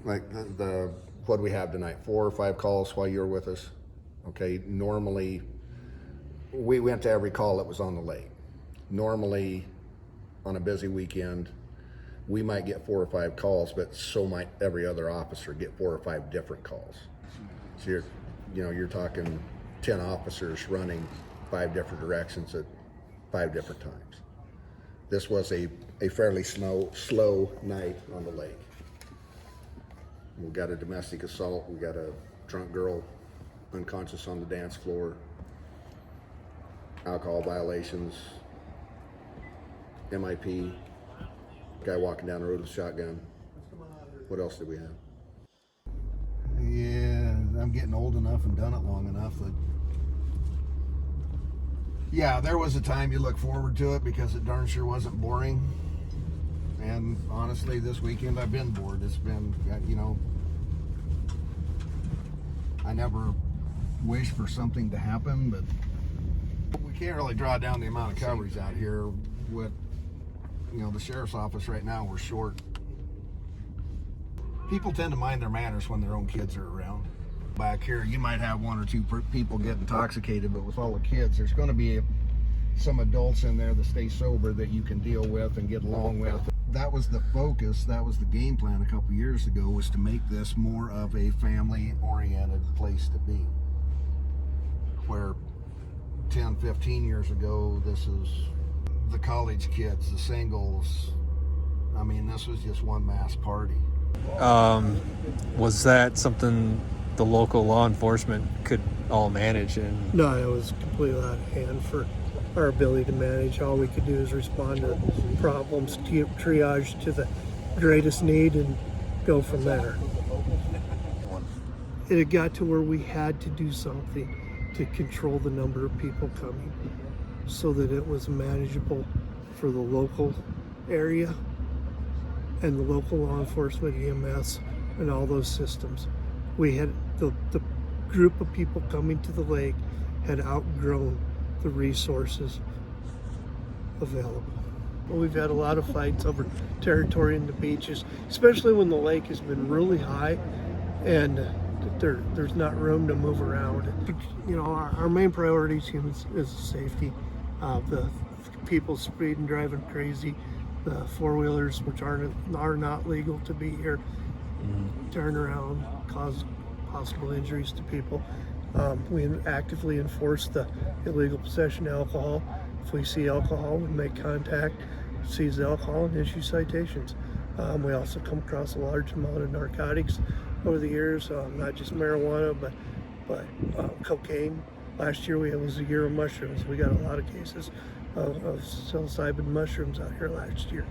Like what do we have tonight? 4 or 5 calls while you were with us. Okay, normally we went to every call that was on the lake. Normally on a busy weekend, we might get 4 or 5 calls, but so might every other officer get 4 or 5 different calls. So you're talking 10 officers running 5 different directions at 5 different times. This was a fairly slow night on the lake. We got a domestic assault. We got a drunk girl unconscious on the dance floor. Alcohol violations. MIP. Guy walking down the road with a shotgun. What else did we have? Yeah, I'm getting old enough and done it long enough that, yeah, there was a time you look forward to it because it darn sure wasn't boring. And honestly, this weekend I've been bored. It's been, I never wish for something to happen, but we can't really draw down the amount of coverage out here. With, the sheriff's office right now, we're short. People tend to mind their manners when their own kids are around. Back here, you might have 1 or 2 people get intoxicated, but with all the kids, there's going to be some adults in there that stay sober that you can deal with and get along with. That was the focus, that was the game plan a couple years ago, was to make this more of a family-oriented place to be. Where 10, 15 years ago, this is the college kids, the singles. I mean, this was just one mass party. Was that something the local law enforcement could all manage? And no, it was completely out of hand for our ability to manage. All we could do is respond to problems, triage to the greatest need, and go from there. It had got to where we had to do something to control the number of people coming so that it was manageable for the local area and the local law enforcement, EMS, and all those systems. We had the group of people coming to the lake had outgrown the resources available. We've had a lot of fights over territory in the beaches, especially when the lake has been really high and there's not room to move around. Our main priority is safety. The people speeding, driving crazy, the four-wheelers, which are not legal to be here, turn around, cause possible injuries to people. We actively enforce the illegal possession of alcohol. If we see alcohol, we make contact, seize the alcohol, and issue citations. We also come across a large amount of narcotics over the years, not just marijuana, but cocaine. Last year was a year of mushrooms. We got a lot of cases of psilocybin mushrooms out here last year.